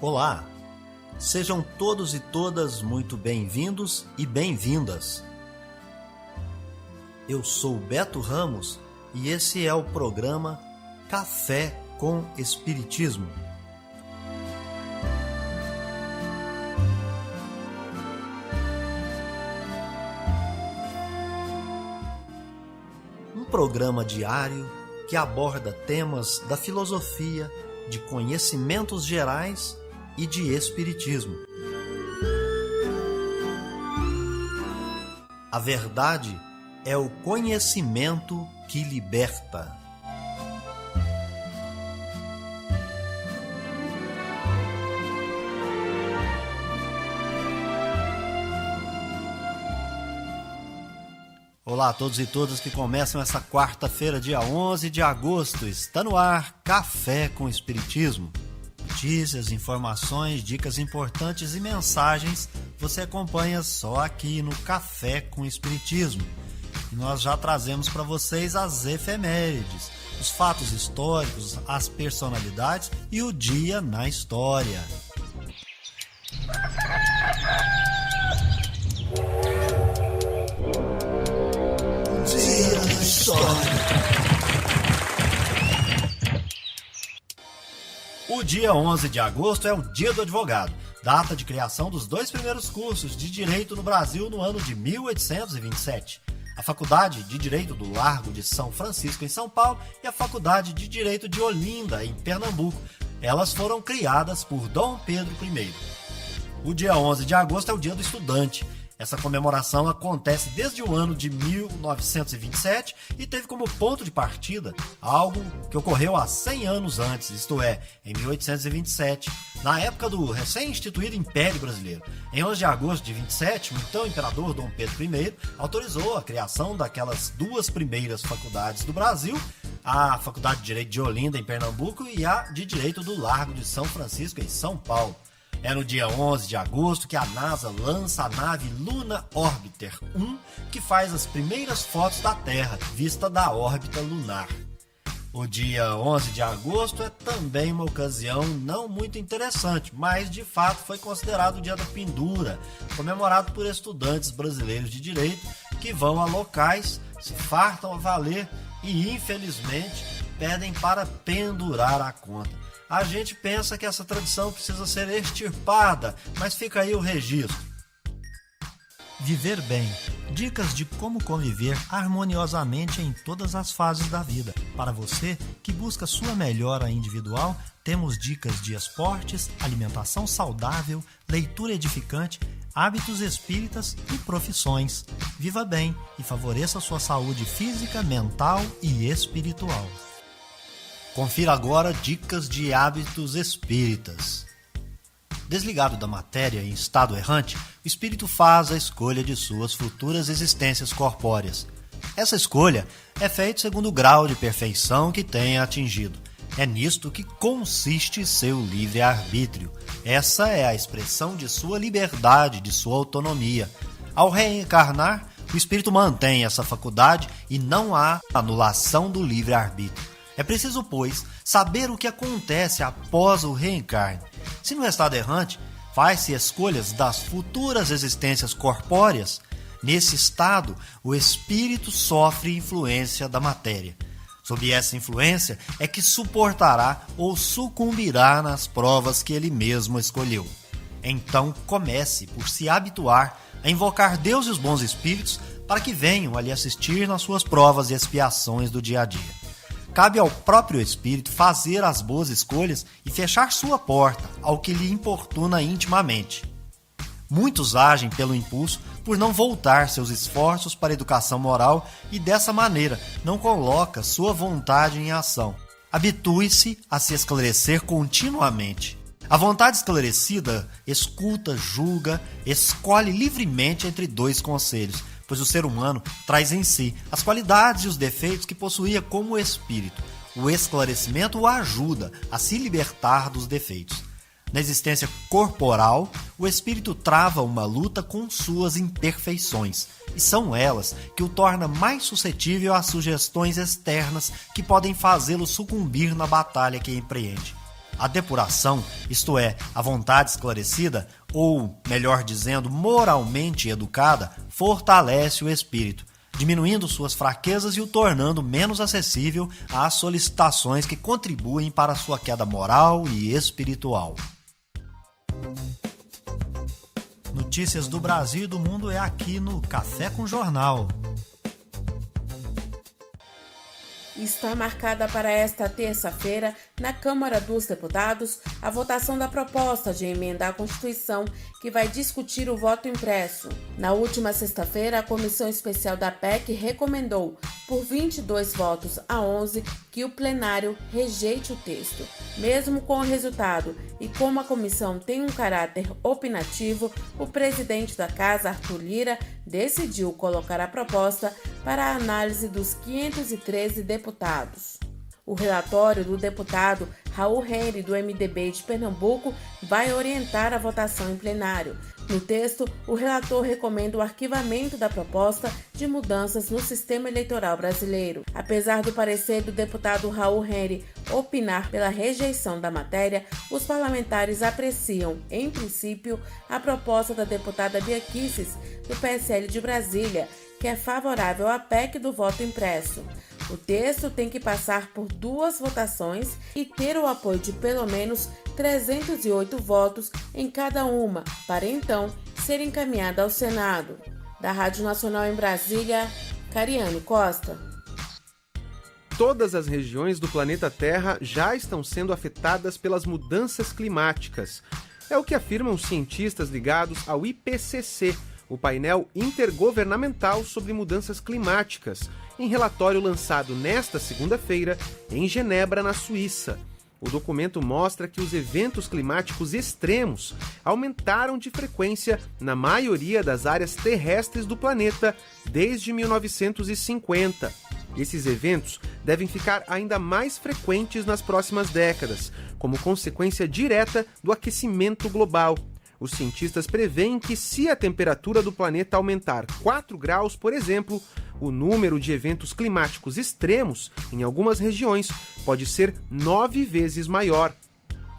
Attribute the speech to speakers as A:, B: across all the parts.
A: Olá, sejam todos e todas muito bem-vindos e bem-vindas. Eu sou Beto Ramos e esse é o programa Café com Espiritismo. Um programa diário que aborda temas da filosofia, de conhecimentos gerais e de espiritismo. A verdade é o conhecimento que liberta. Olá a todos e todas que começam essa quarta-feira, dia 11 de agosto. Está no ar Café com Espiritismo. Notícias, informações, dicas importantes e mensagens você acompanha só aqui no Café com Espiritismo. E nós já trazemos para vocês as efemérides, os fatos históricos, as personalidades e o dia na história. Dia na história. O dia 11 de agosto é o Dia do Advogado, data de criação dos dois primeiros cursos de Direito no Brasil no ano de 1827. A Faculdade de Direito do Largo de São Francisco, em São Paulo, e a Faculdade de Direito de Olinda, em Pernambuco. Elas foram criadas por Dom Pedro I. O dia 11 de agosto é o Dia do Estudante. Essa comemoração acontece desde o ano de 1927 e teve como ponto de partida algo que ocorreu há 100 anos antes, isto é, em 1827, na época do recém-instituído Império Brasileiro. Em 11 de agosto de 27, o então imperador Dom Pedro I autorizou a criação daquelas duas primeiras faculdades do Brasil, a Faculdade de Direito de Olinda, em Pernambuco, e a de Direito do Largo de São Francisco, em São Paulo. É no dia 11 de agosto que a NASA lança a nave Luna Orbiter 1, que faz as primeiras fotos da Terra, vista da órbita lunar. O dia 11 de agosto é também uma ocasião não muito interessante, mas de fato foi considerado o dia da pendura, comemorado por estudantes brasileiros de direito que vão a locais, se fartam a valer e, infelizmente, pedem para pendurar a conta. A gente pensa que essa tradição precisa ser extirpada, mas fica aí o registro. Viver bem. Dicas de como conviver harmoniosamente em todas as fases da vida. Para você que busca sua melhora individual, temos dicas de esportes, alimentação saudável, leitura edificante, hábitos espíritas e profissões. Viva bem e favoreça sua saúde física, mental e espiritual. Confira agora dicas de hábitos espíritas. Desligado da matéria em estado errante, o espírito faz a escolha de suas futuras existências corpóreas. Essa escolha é feita segundo o grau de perfeição que tenha atingido. É nisto que consiste seu livre-arbítrio. Essa é a expressão de sua liberdade, de sua autonomia. Ao reencarnar, o espírito mantém essa faculdade e não há anulação do livre-arbítrio. É preciso, pois, saber o que acontece após o reencarne. Se no estado errante, faz-se escolhas das futuras existências corpóreas. Nesse estado, o espírito sofre influência da matéria. Sob essa influência é que suportará ou sucumbirá nas provas que ele mesmo escolheu. Então comece por se habituar a invocar Deus e os bons espíritos para que venham a lhe assistir nas suas provas e expiações do dia a dia. Cabe ao próprio espírito fazer as boas escolhas e fechar sua porta ao que lhe importuna intimamente. Muitos agem pelo impulso por não voltar seus esforços para a educação moral e dessa maneira não coloca sua vontade em ação. Habitue-se a se esclarecer continuamente. A vontade esclarecida escuta, julga, escolhe livremente entre dois conselhos, pois o ser humano traz em si as qualidades e os defeitos que possuía como espírito. O esclarecimento o ajuda a se libertar dos defeitos. Na existência corporal, o espírito trava uma luta com suas imperfeições, e são elas que o torna mais suscetível às sugestões externas que podem fazê-lo sucumbir na batalha que empreende. A depuração, isto é, a vontade esclarecida, ou, melhor dizendo, moralmente educada, fortalece o espírito, diminuindo suas fraquezas e o tornando menos acessível às solicitações que contribuem para sua queda moral e espiritual. Notícias do Brasil e do mundo é aqui no Café com Jornal.
B: Está marcada para esta terça-feira, na Câmara dos Deputados, a votação da proposta de emenda à Constituição que vai discutir o voto impresso. Na última sexta-feira, a Comissão Especial da PEC recomendou, por 22 votos a 11, que o plenário rejeite o texto. Mesmo com o resultado e como a comissão tem um caráter opinativo, o presidente da Casa, Arthur Lira, decidiu colocar a proposta para a análise dos 513 deputados. O relatório do deputado Raul Henry, do MDB de Pernambuco, vai orientar a votação em plenário. No texto, o relator recomenda o arquivamento da proposta de mudanças no sistema eleitoral brasileiro. Apesar do parecer do deputado Raul Henry opinar pela rejeição da matéria, os parlamentares apreciam, em princípio, a proposta da deputada Bia Kicis, do PSL de Brasília, que é favorável à PEC do voto impresso. O texto tem que passar por 2 votações e ter o apoio de pelo menos 308 votos em cada uma, para então ser encaminhada ao Senado. Da Rádio Nacional em Brasília, Cariane Costa.
C: Todas as regiões do planeta Terra já estão sendo afetadas pelas mudanças climáticas. É o que afirmam cientistas ligados ao IPCC, o painel intergovernamental sobre mudanças climáticas, em relatório lançado nesta segunda-feira em Genebra, na Suíça. O documento mostra que os eventos climáticos extremos aumentaram de frequência na maioria das áreas terrestres do planeta desde 1950. Esses eventos devem ficar ainda mais frequentes nas próximas décadas, como consequência direta do aquecimento global. Os cientistas preveem que, se a temperatura do planeta aumentar 4 graus, por exemplo, o número de eventos climáticos extremos em algumas regiões pode ser 9 vezes maior.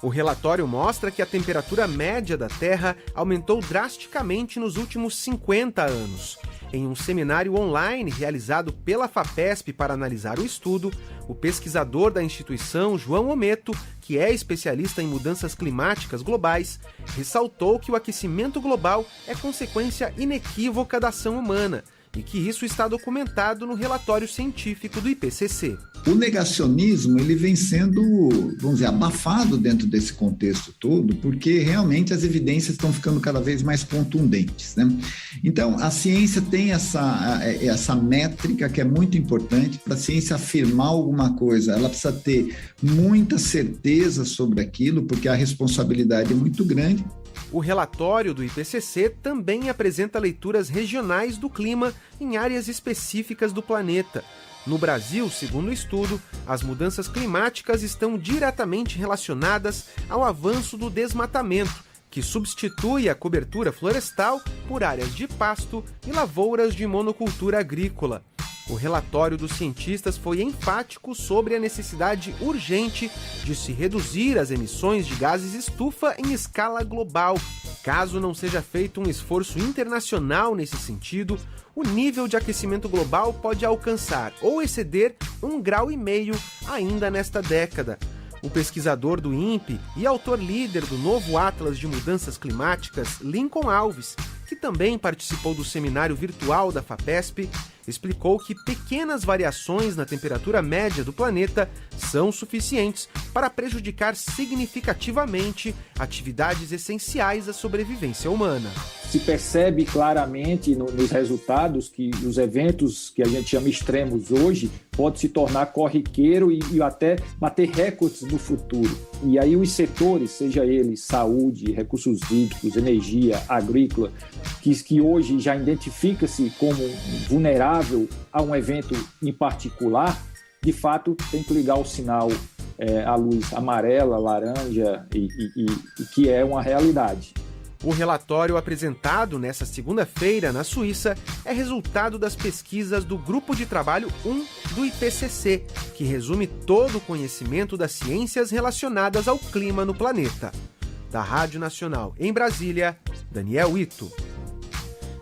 C: O relatório mostra que a temperatura média da Terra aumentou drasticamente nos últimos 50 anos. Em um seminário online realizado pela FAPESP para analisar o estudo, o pesquisador da instituição, João Ometo, que é especialista em mudanças climáticas globais, ressaltou que o aquecimento global é consequência inequívoca da ação humana e que isso está documentado no relatório científico do IPCC.
D: O negacionismo ele vem sendo, vamos dizer, abafado dentro desse contexto todo, porque realmente as evidências estão ficando cada vez mais contundentes, né? Então, a ciência tem essa métrica que é muito importante. Para a ciência afirmar alguma coisa, ela precisa ter muita certeza sobre aquilo, porque a responsabilidade é muito grande.
C: O relatório do IPCC também apresenta leituras regionais do clima em áreas específicas do planeta. No Brasil, segundo o estudo, as mudanças climáticas estão diretamente relacionadas ao avanço do desmatamento, que substitui a cobertura florestal por áreas de pasto e lavouras de monocultura agrícola. O relatório dos cientistas foi enfático sobre a necessidade urgente de se reduzir as emissões de gases estufa em escala global. Caso não seja feito um esforço internacional nesse sentido, o nível de aquecimento global pode alcançar ou exceder 1,5 grau ainda nesta década. O pesquisador do INPE e autor líder do novo Atlas de Mudanças Climáticas, Lincoln Alves, que também participou do seminário virtual da FAPESP, explicou que pequenas variações na temperatura média do planeta são suficientes para prejudicar significativamente atividades essenciais à sobrevivência humana.
E: Se percebe claramente nos resultados que os eventos que a gente chama extremos hoje podem se tornar corriqueiro e até bater recordes no futuro. E aí os setores, seja ele saúde, recursos hídricos, energia, agrícola, que hoje já identifica-se como vulnerável a um evento em particular, de fato tem que ligar o sinal a luz amarela, laranja, e que é uma realidade.
C: O relatório apresentado nesta segunda-feira na Suíça é resultado das pesquisas do Grupo de Trabalho 1 do IPCC, que resume todo o conhecimento das ciências relacionadas ao clima no planeta. Da Rádio Nacional em Brasília, Daniel Ito.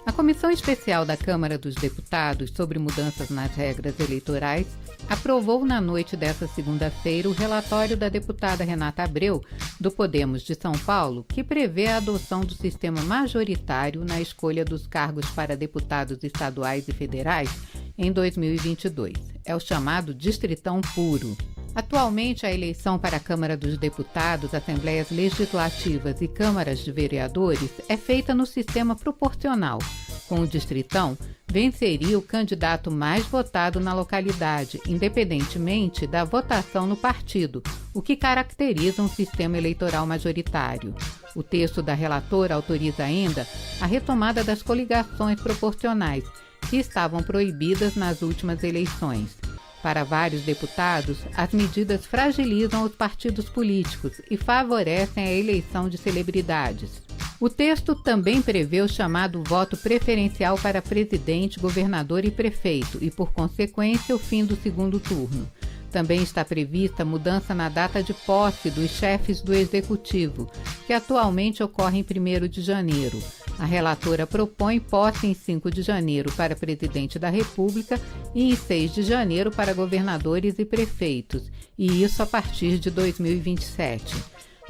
F: A Comissão Especial da Câmara dos Deputados sobre mudanças nas regras eleitorais aprovou na noite desta segunda-feira o relatório da deputada Renata Abreu, do Podemos de São Paulo, que prevê a adoção do sistema majoritário na escolha dos cargos para deputados estaduais e federais em 2022. É o chamado Distritão Puro. Atualmente, a eleição para a Câmara dos Deputados, Assembleias Legislativas e Câmaras de Vereadores é feita no sistema proporcional. Com o Distritão, venceria o candidato mais votado na localidade, independentemente da votação no partido, o que caracteriza um sistema eleitoral majoritário. O texto da relatora autoriza ainda a retomada das coligações proporcionais, que estavam proibidas nas últimas eleições. Para vários deputados, as medidas fragilizam os partidos políticos e favorecem a eleição de celebridades. O texto também prevê o chamado voto preferencial para presidente, governador e prefeito e, por consequência, o fim do segundo turno. Também está prevista mudança na data de posse dos chefes do Executivo, que atualmente ocorre em 1º de janeiro. A relatora propõe posse em 5 de janeiro para presidente da República e em 6 de janeiro para governadores e prefeitos, e isso a partir de 2027.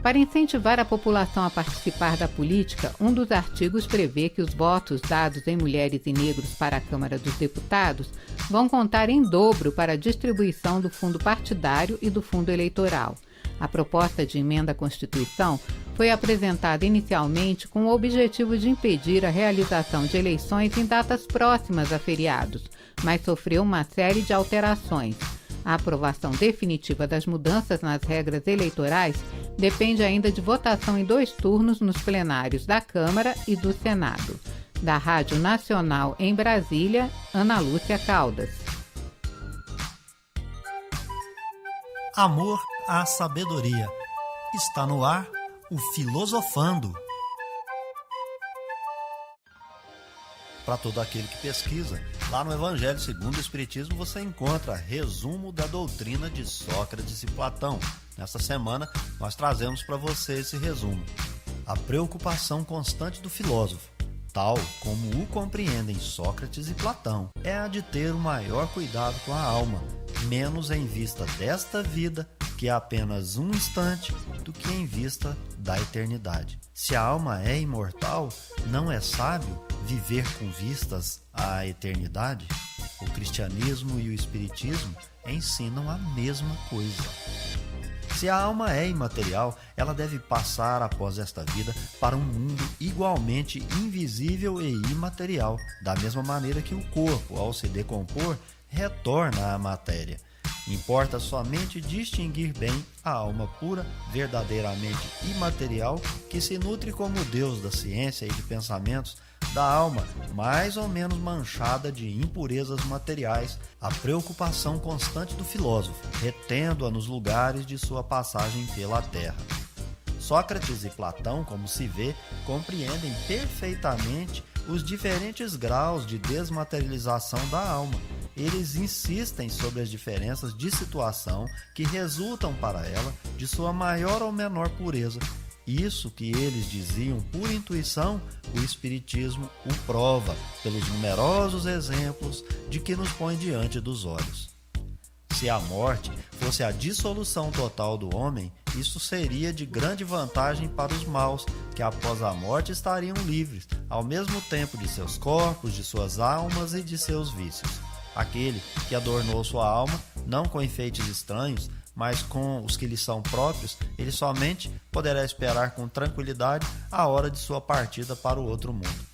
F: Para incentivar a população a participar da política, um dos artigos prevê que os votos dados em mulheres e negros para a Câmara dos Deputados vão contar em dobro para a distribuição do fundo partidário e do fundo eleitoral. A proposta de emenda à Constituição foi apresentada inicialmente com o objetivo de impedir a realização de eleições em datas próximas a feriados, mas sofreu uma série de alterações. A aprovação definitiva das mudanças nas regras eleitorais depende ainda de votação em 2 turnos nos plenários da Câmara e do Senado. Da Rádio Nacional em Brasília, Ana Lúcia Caldas.
A: Amor à sabedoria. Está no ar o Filosofando. Para todo aquele que pesquisa, lá no Evangelho segundo o Espiritismo você encontra resumo da doutrina de Sócrates e Platão. Nesta semana nós trazemos para você esse resumo. A preocupação constante do filósofo, tal como o compreendem Sócrates e Platão, é a de ter o maior cuidado com a alma, menos em vista desta vida, que é apenas um instante, do que em vista da eternidade. Se a alma é imortal, não é sábio viver com vistas à eternidade? O cristianismo e o espiritismo ensinam a mesma coisa. Se a alma é imaterial, ela deve passar após esta vida para um mundo igualmente invisível e imaterial, da mesma maneira que o corpo, ao se decompor, retorna à matéria. Importa somente distinguir bem a alma pura, verdadeiramente imaterial, que se nutre como Deus da ciência e de pensamentos, da alma mais ou menos manchada de impurezas materiais, a preocupação constante do filósofo, retendo-a nos lugares de sua passagem pela terra. Sócrates e Platão, como se vê, compreendem perfeitamente os diferentes graus de desmaterialização da alma. Eles insistem sobre as diferenças de situação que resultam para ela de sua maior ou menor pureza. Isso que eles diziam por intuição, o Espiritismo o prova pelos numerosos exemplos de que nos põe diante dos olhos. Se a morte fosse a dissolução total do homem, isso seria de grande vantagem para os maus, que após a morte estariam livres, ao mesmo tempo de seus corpos, de suas almas e de seus vícios. Aquele que adornou sua alma, não com enfeites estranhos, mas com os que lhe são próprios, ele somente poderá esperar com tranquilidade a hora de sua partida para o outro mundo.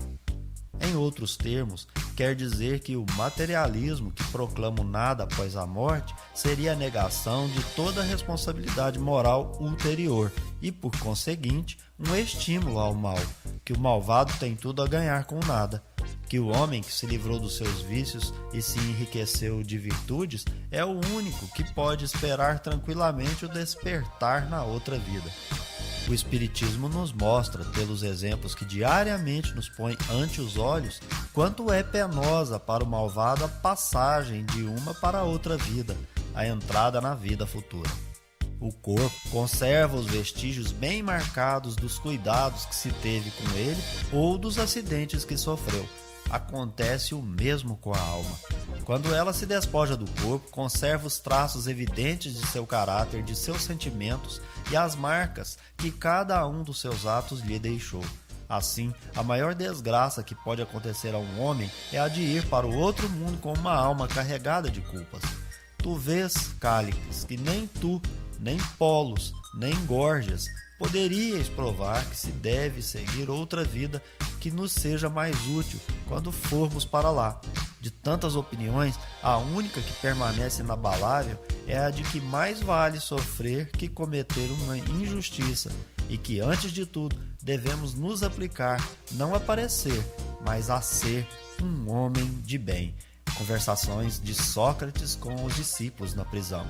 A: Em outros termos, quer dizer que o materialismo que proclama o nada após a morte seria a negação de toda responsabilidade moral ulterior e, por conseguinte, um estímulo ao mal, que o malvado tem tudo a ganhar com nada. que o homem que se livrou dos seus vícios e se enriqueceu de virtudes é o único que pode esperar tranquilamente o despertar na outra vida. O Espiritismo nos mostra, pelos exemplos que diariamente nos põe ante os olhos, quanto é penosa para o malvado a passagem de uma para outra vida, a entrada na vida futura. O corpo conserva os vestígios bem marcados dos cuidados que se teve com ele ou dos acidentes que sofreu. Acontece o mesmo com a alma. Quando ela se despoja do corpo, conserva os traços evidentes de seu caráter, de seus sentimentos e as marcas que cada um dos seus atos lhe deixou. Assim, a maior desgraça que pode acontecer a um homem é a de ir para o outro mundo com uma alma carregada de culpas. Tu vês, Cálixto, que nem tu, nem Polos, nem Górgias poderíeis provar que se deve seguir outra vida que nos seja mais útil quando formos para lá. De tantas opiniões, a única que permanece inabalável é a de que mais vale sofrer que cometer uma injustiça e que, antes de tudo, devemos nos aplicar não a parecer, mas a ser um homem de bem. Conversações de Sócrates com os discípulos na prisão.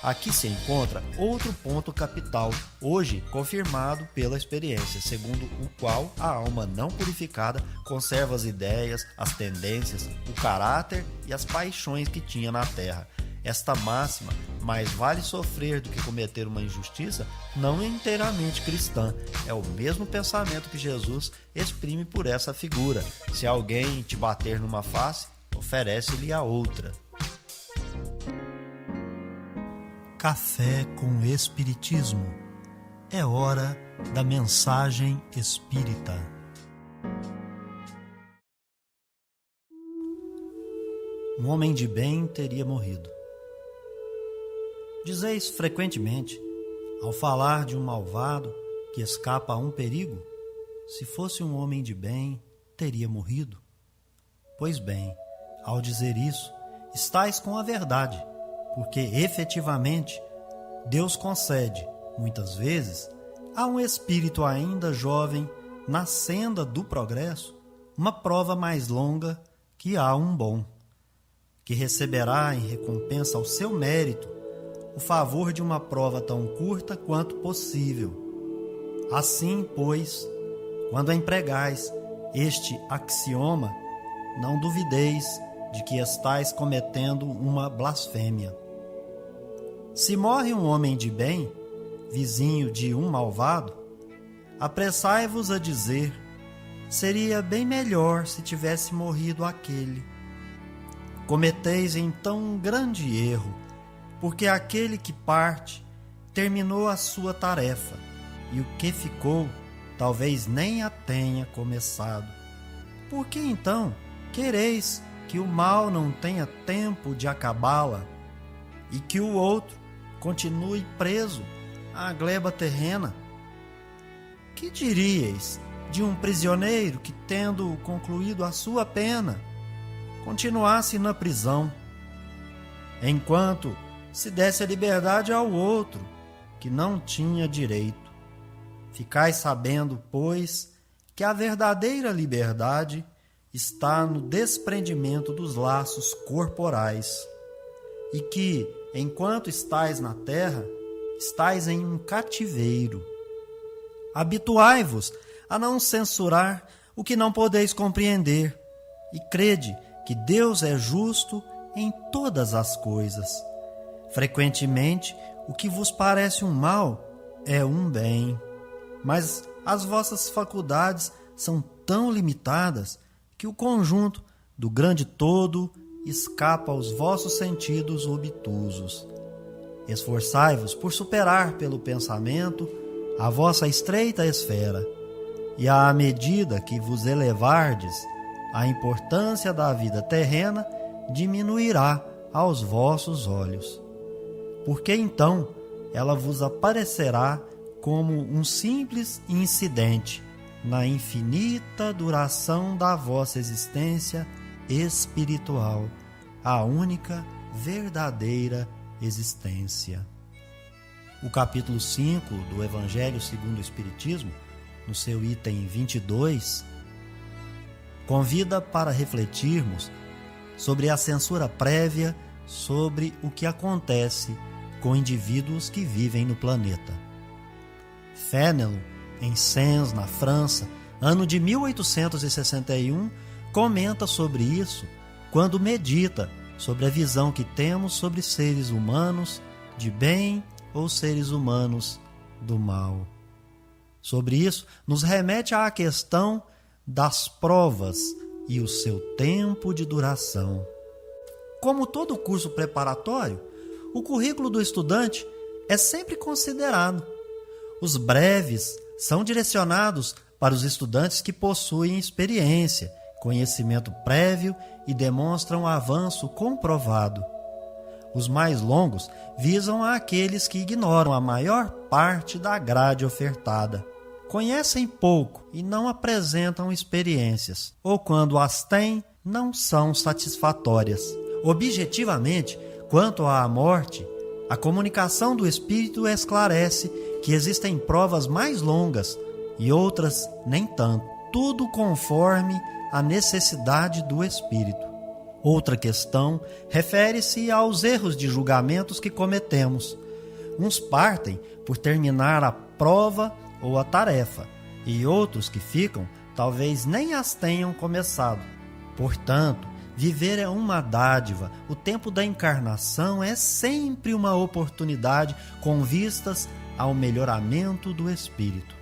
A: Aqui se encontra outro ponto capital, hoje confirmado pela experiência, segundo o qual a alma não purificada conserva as ideias, as tendências, o caráter e as paixões que tinha na terra. Esta máxima, mais vale sofrer do que cometer uma injustiça, não é inteiramente cristã. É o mesmo pensamento que Jesus exprime por essa figura. Se alguém te bater numa face, oferece-lhe a outra.
G: Café com Espiritismo. É hora da mensagem espírita.
A: Um homem de bem teria morrido. Dizeis frequentemente, ao falar de um malvado que escapa a um perigo, se fosse um homem de bem, teria morrido. Pois bem, ao dizer isso, estais com a verdade, porque efetivamente Deus concede, muitas vezes, a um espírito ainda jovem, na senda do progresso, uma prova mais longa que a um bom, que receberá em recompensa ao seu mérito o favor de uma prova tão curta quanto possível. Assim, pois, quando empregais este axioma, não duvideis de que estais cometendo uma blasfêmia. Se morre um homem de bem, vizinho de um malvado, apressai-vos a dizer, seria bem melhor se tivesse morrido aquele. Cometeis então um grande erro, porque aquele que parte terminou a sua tarefa, e o que ficou talvez nem a tenha começado. Por que então quereis que o mal não tenha tempo de acabá-la e que o outro continue preso à gleba terrena? Que diríeis de um prisioneiro que, tendo concluído a sua pena, continuasse na prisão, enquanto se desse a liberdade ao outro que não tinha direito? Ficai sabendo, pois, que a verdadeira liberdade está no desprendimento dos laços corporais, e que, enquanto estais na terra, estais em um cativeiro. Habituai-vos a não censurar o que não podeis compreender, e crede que Deus é justo em todas as coisas. Frequentemente, o que vos parece um mal é um bem, mas as vossas faculdades são tão limitadas que o conjunto do grande todo escapa aos vossos sentidos obtusos. Esforçai-vos por superar pelo pensamento a vossa estreita esfera, e à medida que vos elevardes, a importância da vida terrena diminuirá aos vossos olhos. Porque então ela vos aparecerá como um simples incidente na infinita duração da vossa existência espiritual, a única verdadeira existência. O capítulo 5 do Evangelho segundo o Espiritismo, no seu item 22, convida para refletirmos sobre a censura prévia sobre o que acontece com indivíduos que vivem no planeta. Fénelon, em Sens, na França, ano de 1861, comenta sobre isso quando medita sobre a visão que temos sobre seres humanos de bem ou seres humanos do mal. Sobre isso, nos remete à questão das provas e o seu tempo de duração. Como todo curso preparatório, o currículo do estudante é sempre considerado. Os breves são direcionados para os estudantes que possuem experiência, conhecimento prévio e demonstram avanço comprovado. Os mais longos visam àqueles que ignoram a maior parte da grade ofertada, conhecem pouco e não apresentam experiências, ou quando as têm, não são satisfatórias. Objetivamente, quanto à morte, a comunicação do Espírito esclarece que existem provas mais longas e outras nem tanto, tudo conforme a necessidade do Espírito. Outra questão refere-se aos erros de julgamentos que cometemos. Uns partem por terminar a prova ou a tarefa, e outros que ficam talvez nem as tenham começado. Portanto, viver é uma dádiva, o tempo da encarnação é sempre uma oportunidade com vistas ao melhoramento do espírito.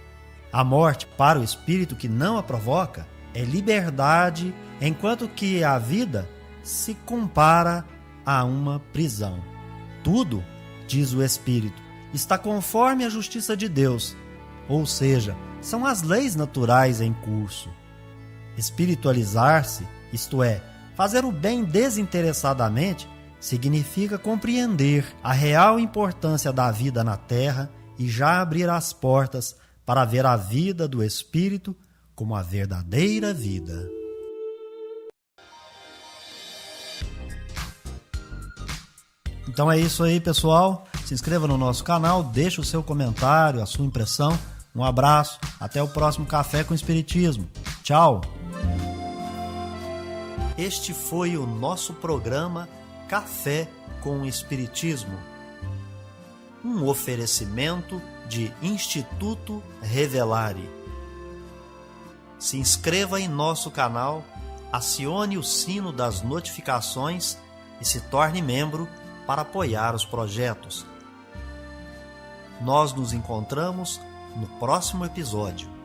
A: A morte, para o espírito que não a provoca, é liberdade, enquanto que a vida se compara a uma prisão. Tudo, diz o espírito, está conforme a justiça de Deus, ou seja, são as leis naturais em curso. Espiritualizar-se, isto é, fazer o bem desinteressadamente, significa compreender a real importância da vida na Terra e já abrir as portas para ver a vida do Espírito como a verdadeira vida. Então é isso aí, pessoal. Se inscreva no nosso canal, deixe o seu comentário, a sua impressão. Um abraço, até o próximo Café com Espiritismo. Tchau! Este foi o nosso programa Café com Espiritismo. Um oferecimento de Instituto Revelare. Se inscreva em nosso canal, acione o sino das notificações e se torne membro para apoiar os projetos. Nós nos encontramos no próximo episódio.